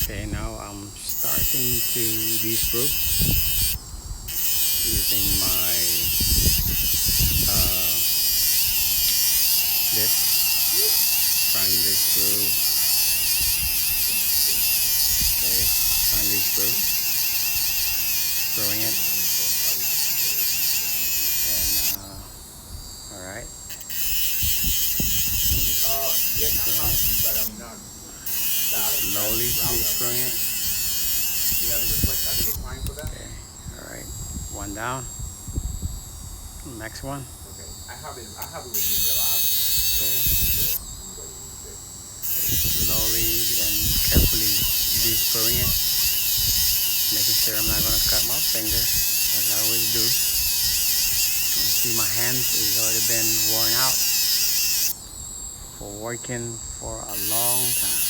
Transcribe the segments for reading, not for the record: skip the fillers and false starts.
Okay, now I'm starting to de-sprue using my this, trying to de-sprue. Okay, trying to de-sprue, screwing it, and all right. Slowly de-screwing it. Okay, all right. One down. Next one. Okay. Slowly and carefully de-screwing it, making sure I'm not gonna cut my finger, like I always do. You see my hands has already been worn out for working for a long time.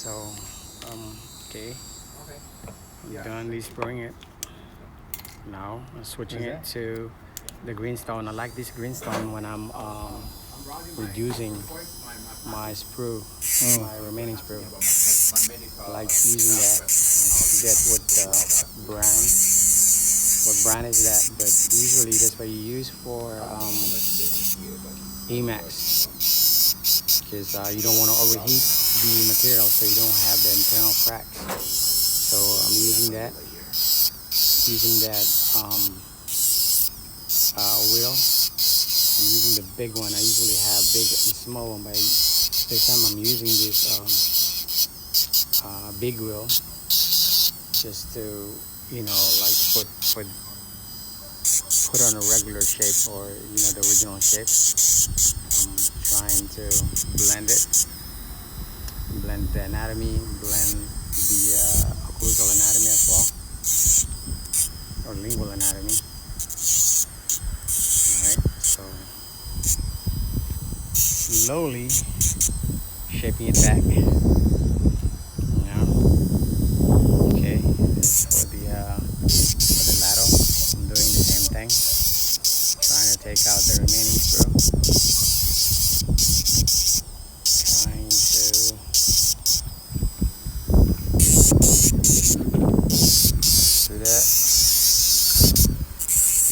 So, okay, I'm done de-spruing it. Now I'm switching it to the greenstone. I like this greenstone when I'm reducing my sprue, my remaining sprue. I like using that. I forget what brand. What brand is that? But usually that's what you use for Emax, because you don't want to overheat the material so you don't have the internal cracks. So I'm using that wheel. I'm using the big one. I usually have big and small one, but this time I'm using this big wheel just to, like put on a regular shape, or the original shape. I'm trying to blend the anatomy, blend the occlusal anatomy as well, or lingual anatomy. Alright, so slowly shaping it back. Okay, for the lateral, I'm doing the same thing, trying to take out the remaining sprue. Trying to do that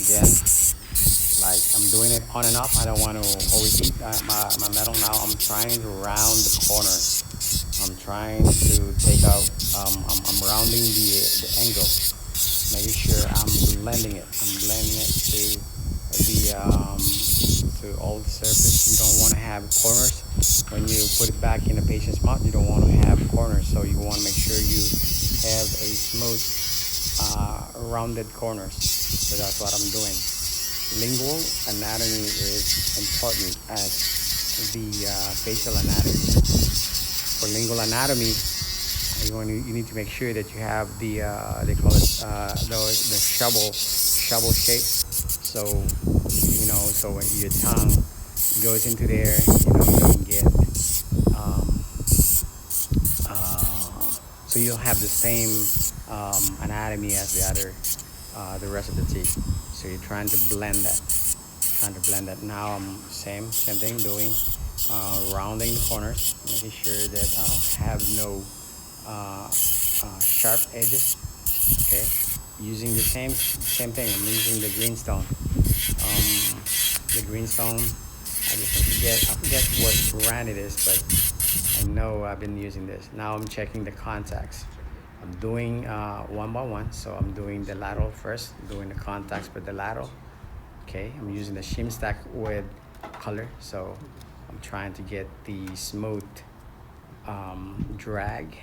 again. Like, I'm doing it on and off. I don't want to overheat my metal. Now I'm trying to round the corners. I'm trying to take out, I'm rounding the angle, making sure I'm blending it. I'm blending it to all the surface. You don't want to have corners. When you put it back in the patient's mouth, you don't want to have corners. So you want to make sure you have a smooth, rounded corners. So that's what I'm doing. Lingual anatomy is important as the facial anatomy. For lingual anatomy, you need to make sure that you have the they call it the shovel shape. So so when your tongue goes into there, you can get so you'll have the same anatomy as the rest of the teeth. So you're trying to blend that. Now I'm same thing, doing rounding the corners, making sure that I don't have no sharp edges. Okay, using the same thing. I'm using the greenstone. The greenstone. I forget what brand it is, but I know I've been using this. Now I'm checking the contacts. I'm doing one by one. So I'm doing the lateral first, doing the contacts for the lateral. Okay, I'm using the shim stack with color. So I'm trying to get the smooth drag.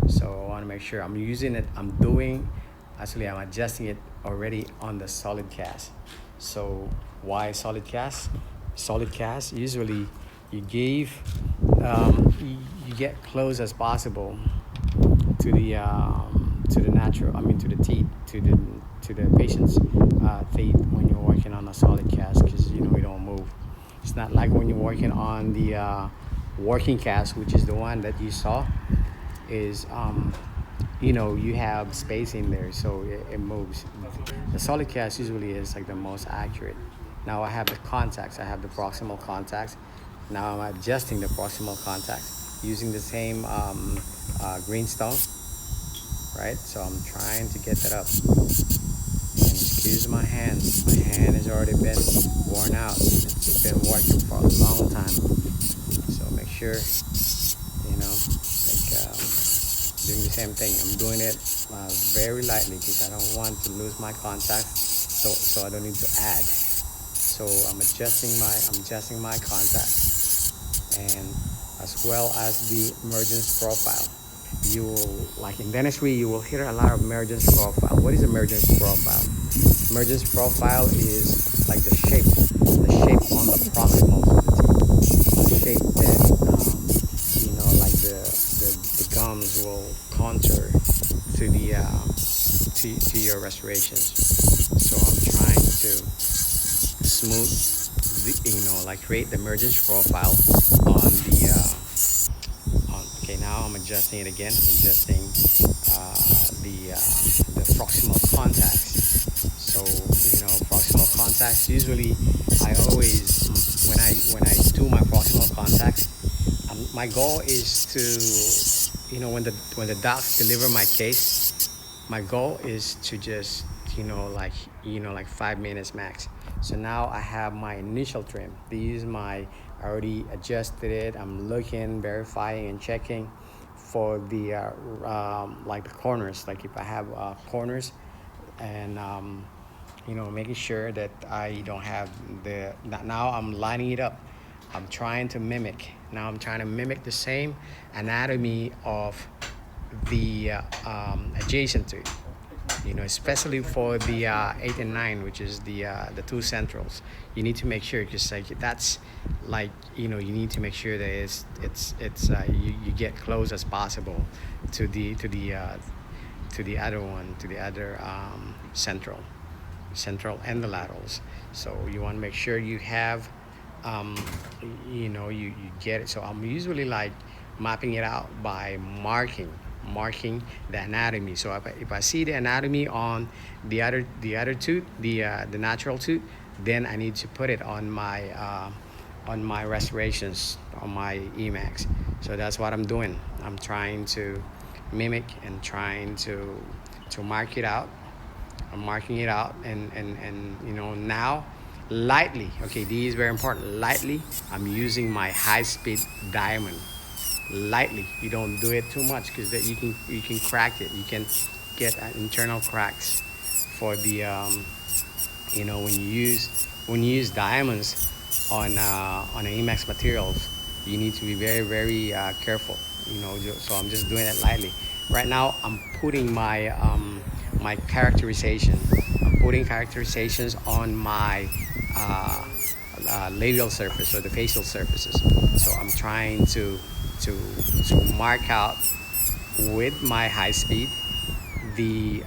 So I want to make sure I'm using it. I'm adjusting it already on the solid cast. So why solid cast? Solid cast, usually you you get close as possible to the natural, to the teeth, to the patient's teeth when you're working on a solid cast, because you don't move. It's not like when you're working on the working cast, which is the one that you saw, is you have space in there, so it moves. The solid cast usually is like the most accurate. Now I have the contacts. I have the proximal contacts. Now I'm adjusting the proximal contacts. using the same greenstone, right? So I'm trying to get that up. And excuse my hands. My hand has already been worn out. It's been working for a long time. So make sure, doing the same thing. I'm doing it very lightly because I don't want to lose my contact. So I don't need to add. So I'm adjusting my contact, and as well as the emergence profile. You will, like in dentistry, you will hear a lot of emergence profile. What is emergence profile? Emergence profile is like the shape on the proximals of the teeth. The shape that, like the gums will contour to the to your restorations. So I'm trying to smooth like create the emergence profile on the okay, now I'm adjusting it again. I'm adjusting the proximal contacts. So proximal contacts, usually I always, when I do my proximal contacts, my goal is to, when the docs deliver my case, my goal is to just like 5 minutes max. So now I have my initial trim. These I already adjusted it. I'm looking, verifying, and checking for the like the corners. Like if I have corners, and making sure that I don't have now I'm lining it up. I'm trying to mimic. Now I'm trying to mimic the same anatomy of the adjacent to it. Especially for the 8 and 9, which is the two centrals. You need to make sure, because like that's like you need to make sure that you get close as possible to the other one, to the other central and the laterals. So you want to make sure you have you get it. So I'm usually like mapping it out by marking the anatomy. So if I see the anatomy on the other tooth, the natural tooth, then I need to put it on my restorations, on my Emax. So that's what I'm doing. I'm trying to mimic and trying to mark it out. I'm marking it out, and now lightly. Okay, this is very important. Lightly, I'm using my high-speed diamond. Lightly, you don't do it too much, because you can crack it. You can get internal cracks for the when you use diamonds on Emax materials. You need to be very, very careful. So I'm just doing it lightly. Right now I'm putting my my characterization. I'm putting characterizations on my labial surface, or the facial surfaces. So I'm trying to mark out with my high speed the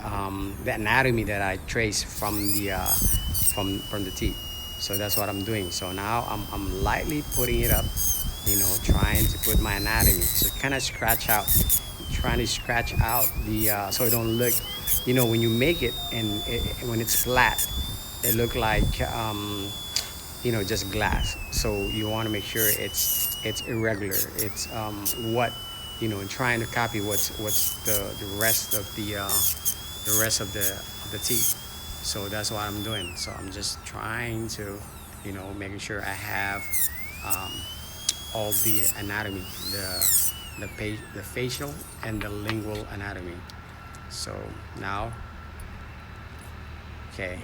anatomy that I trace from the teeth. So that's what I'm doing. So now I'm lightly putting it up, trying to put my anatomy. So kind of trying to scratch out the so it don't look, when you make it and when it's flat, it look like just glass. So you want to make sure it's irregular. It's trying to copy what's the rest of the teeth. So that's what I'm doing. So I'm just trying to making sure I have all the anatomy, the facial and the lingual anatomy. So now, okay.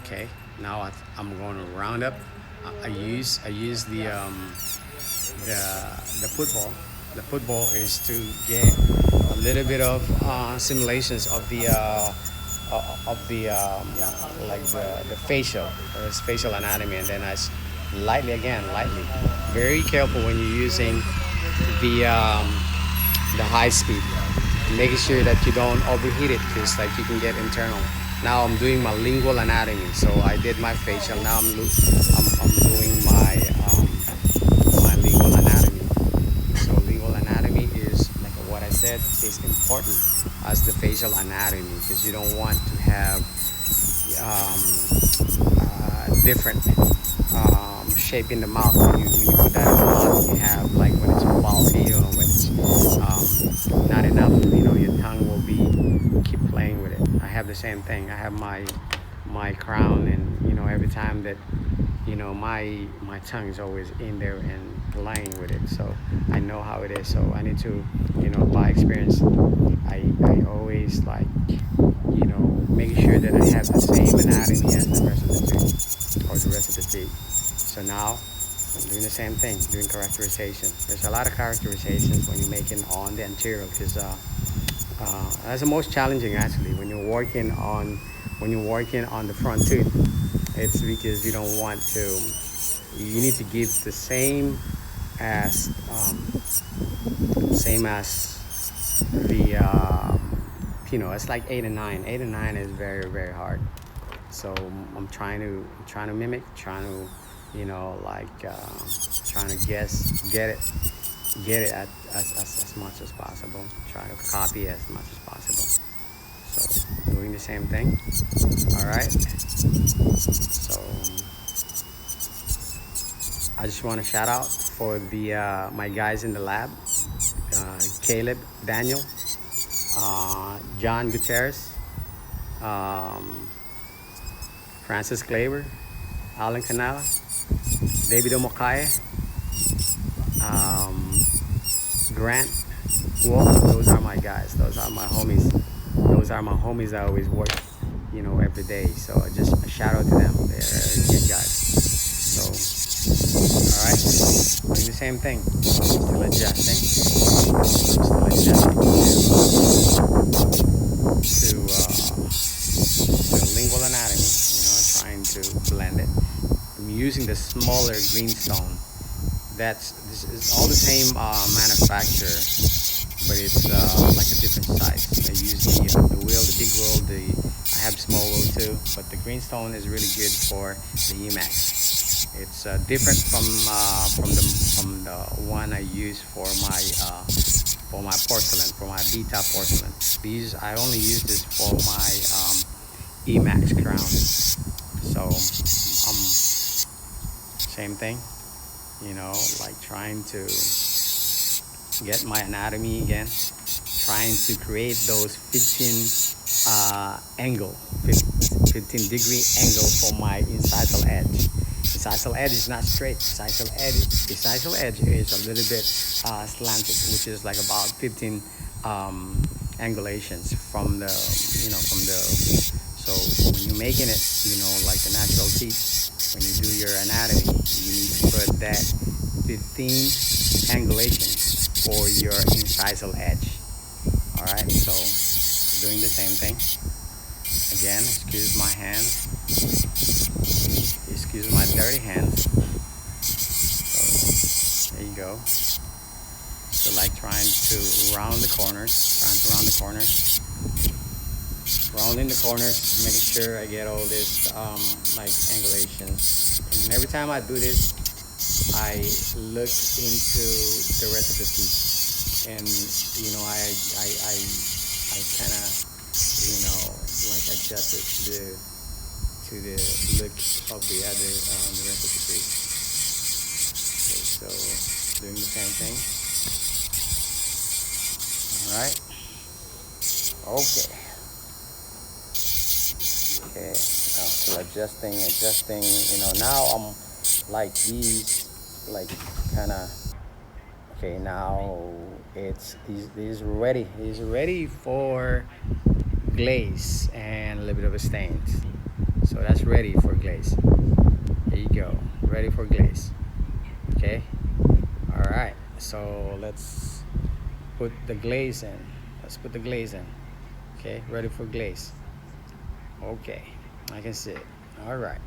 Okay, now I'm going to round up. I use the football. The football is to get a little bit of simulations of the like the facial anatomy, and then I lightly, very careful when you're using the high speed, making sure that you don't overheat it, because like you can get internal. Now I'm doing my lingual anatomy. So I did my facial. Now I'm doing my my lingual anatomy. So lingual anatomy is, like what I said, is important as the facial anatomy, because you don't want to have different shape in the mouth. When you put that in the mouth, you have like when it's bulky or when it's not enough, you know, your tongue will be keep playing with it. I have the same thing. I have my crown, and you know, every time that, you know, my tongue is always in there and playing with it, so I know how it is. So I need to, you know, by experience, I always like, you know, making sure that I have the same anatomy as the rest of the tooth or the rest of the teeth. So now I'm doing the same thing, doing characterization. There's a lot of characterizations when you're making on the anterior, because that's the most challenging actually when you're working on the front tooth. It's because you don't want to, you need to give the same as the you know, it's like 8 and 9. 8 and 9 is very, very hard. So I'm trying to mimic, trying to, you know, like trying to get it at as much as possible, try to copy as much as possible. So doing the same thing. All right, so I just want to shout out for the my guys in the lab, Caleb, Daniel, John Gutierrez, Francis Claver, Alan Canala, David Omokaye, Grant Wolf. Those are my guys. Those are my homies. Those are my homies I always work, you know, every day. So just a shout out to them. They're good guys. So, all right, doing the same thing. Still adjusting. Still adjusting to lingual anatomy. You know, trying to blend it. I'm using the smaller greenstone. This is all the same manufacturer, but it's like a different size. I use the wheel, the big wheel. I have small wheel too, but the greenstone is really good for the Emax. It's different from the one I use for my porcelain, for my beta porcelain. I only use this for my Emax crown. So same thing, you know, like trying to get my anatomy again, trying to create those 15 15-degree angle for my incisal edge. Incisal edge is not straight. Incisal edge is a little bit slanted, which is like about 15 angulations from the, you know, from the, so when you're making it, you know, like the natural teeth, when you do your anatomy, you need to put that 15 angulation for your incisal edge. All right, so doing the same thing again. Excuse my hands, excuse my dirty hands. So there you go. So like trying to round the corners, rounding the corners, making sure I get all this like angulations. And every time I do this, I look into the rest of the teeth, and you know, I kind of, you know, like adjust it to the look of the rest of the teeth. Okay, so doing the same thing. All right. Okay. Okay. Now still adjusting. You know, now I'm like these, like kind of. Okay, now these ready. It's ready for glaze and a little bit of a stain. So that's ready for glaze. There you go. Ready for glaze. Okay. All right. So let's put the glaze in. Okay. Ready for glaze. Okay. I can see it. All right.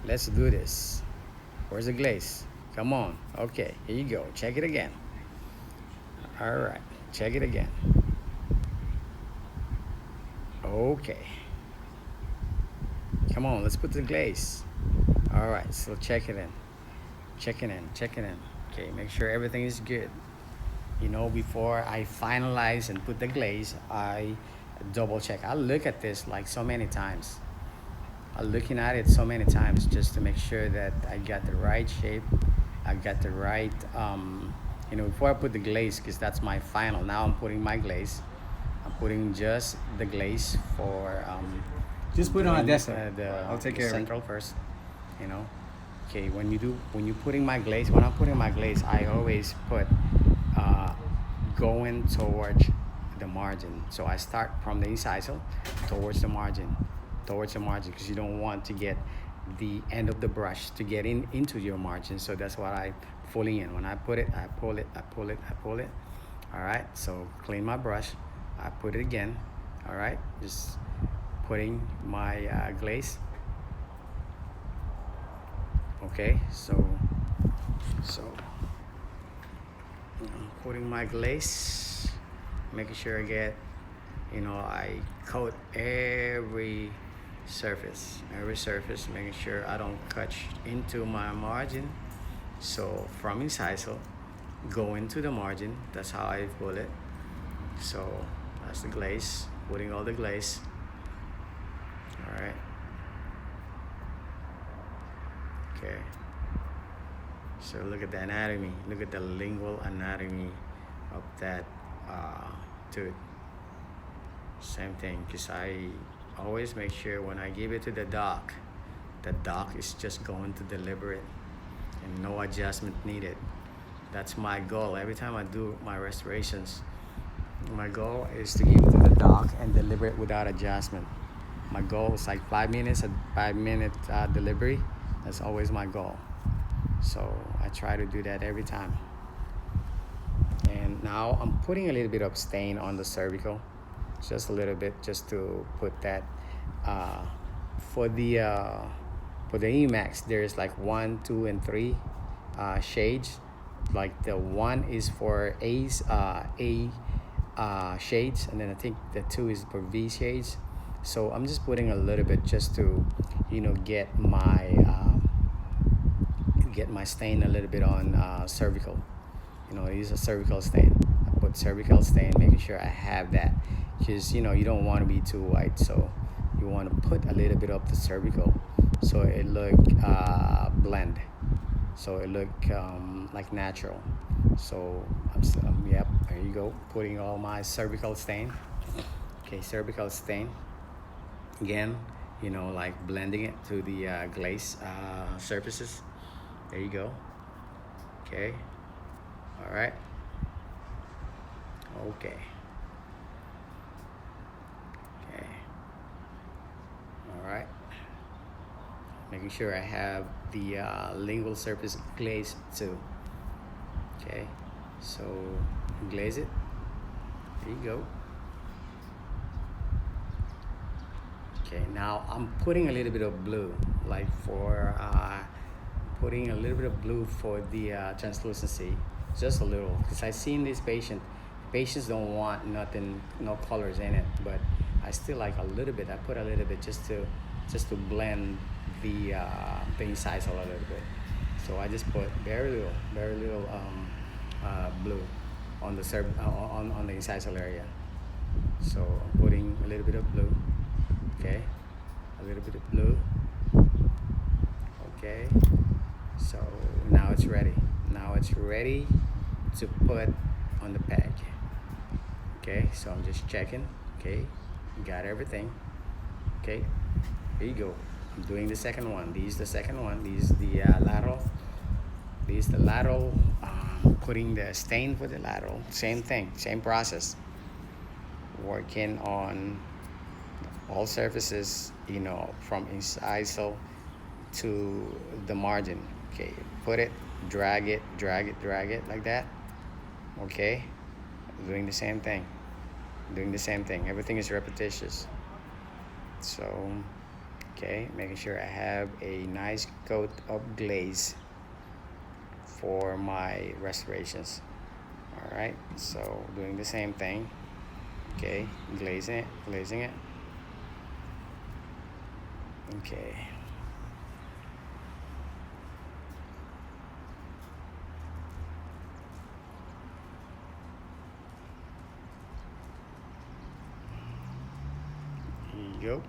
Let's do this. Where's the glaze? Come on. Okay, here you go. Check it again. All right, check it again. Okay. Come on, let's put the glaze. All right, so check it in. Okay, make sure everything is good. You know, before I finalize and put the glaze, I double check. I look at this like so many times. looking at it so many times just to make sure that I got the right shape, I got the right, you know, before I put the glaze, because that's my final. Now I'm putting my glaze. I'm putting just the glaze for just put it on a desk. I'll take care of it. Central first, you know. Okay, when you're putting my glaze, when I'm putting my glaze, I always put going towards the margin. So I start from the incisal towards the margin, because you don't want to get the end of the brush to get into your margin. So that's what I fully in. When I put it, I pull it, I pull it, I pull it. All right, so clean my brush, I put it again. All right, just putting my glaze. Okay, so I'm putting my glaze, making sure I get, you know, I coat every surface, making sure I don't cut into my margin. So from incisal, go into the margin. That's how I pull it. So that's the glaze, putting all the glaze. All right. Okay. So look at the anatomy. Look at the lingual anatomy of that tooth. Same thing, because I always make sure when I give it to the doc is just going to deliver it and no adjustment needed. That's my goal. Every time I do my restorations, my goal is to give it to the doc and deliver it without adjustment. My goal is like 5 minutes, a 5-minute delivery. That's always my goal. So I try to do that every time. And now I'm putting a little bit of stain on the cervical, just a little bit, just to put that. For the Emax, there's like 1, 2, and 3 shades. Like the 1 is for A shades, and then I think the 2 is for V shades. So I'm just putting a little bit just to, you know, get my stain a little bit on cervical. You know, use a cervical stain. I put cervical stain, making sure I have that, because you know you don't want to be too white, so you want to put a little bit of the cervical, so it look blend, so it look like natural. So yep, there you go, putting all my cervical stain. Okay, cervical stain again, you know, like blending it to the glaze surfaces. There you go. Okay. All right. Okay. Okay. All right. Making sure I have the lingual surface glazed too. Okay. So glaze it. There you go. Okay. Now I'm putting a little bit of blue, like for putting a little bit of blue for the translucency, just a little, because I seen this patients don't want nothing, no colors in it, but I still like a little bit. I put a little bit just to blend the incisal a little bit. So I just put very little blue on the on the incisal area. So I'm putting a little bit of blue. Okay, a little bit of blue. Okay. So now it's ready. Now it's ready to put on the peg. Okay, so I'm just checking. Okay, got everything. Okay, here you go. I'm doing the second one. This is the second one. This is the lateral. This is the lateral. Putting the stain for the lateral. Same thing, same process. Working on all surfaces, you know, from incisal to the margin. Okay, put it, drag it like that. Okay, doing the same thing. Everything is repetitious. So, okay, making sure I have a nice coat of glaze for my restorations. All right, so doing the same thing. Okay, glazing it. Okay. Here you go.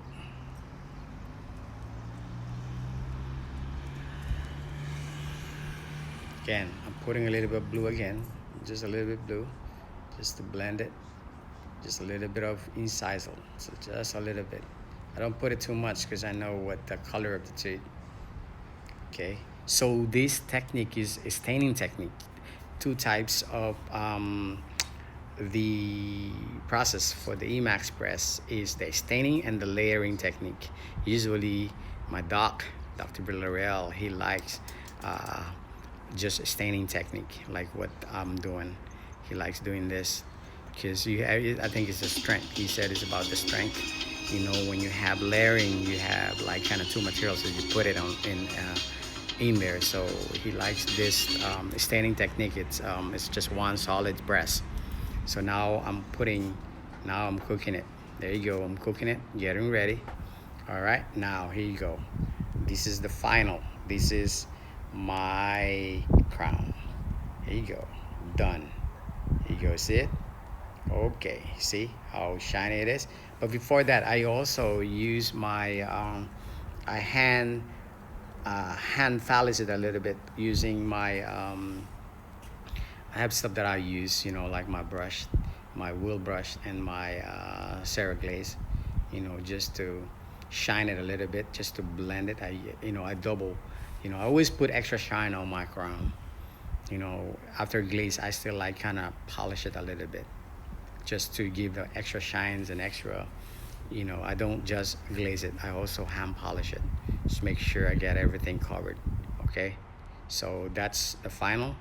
Again, I'm putting a little bit of blue again, just a little bit blue, just to blend it. Just a little bit of incisal, so just a little bit. I don't put it too much because I know what the color of the tooth. Okay, so this technique is a staining technique. Two types of the process for the EmaxPress is the staining and the layering technique. Usually my Dr. Villarreal, he likes just a staining technique like what I'm doing. He likes doing this because I think it's the strength. He said it's about the strength. You know, when you have layering, you have like kind of two materials that you put it on in there. So he likes this staining technique. It's just one solid press. So now I'm cooking it. There you go. I'm cooking it, getting ready. All right, now here you go. This is the final. This is my crown. Here you go. Done. Here you go. See it? Okay. See how shiny it is? But before that, I also use my I hand polish it a little bit using my I have stuff that I use, you know, like my brush, my wheel brush, and my GLAZE, you know, just to shine it a little bit, just to blend it. I double, you know, I always put extra shine on my crown. You know, after glaze, I still like kind of polish it a little bit, just to give the extra shines and extra, you know, I don't just glaze it, I also hand polish it. Just make sure I get everything covered, okay? So that's the final.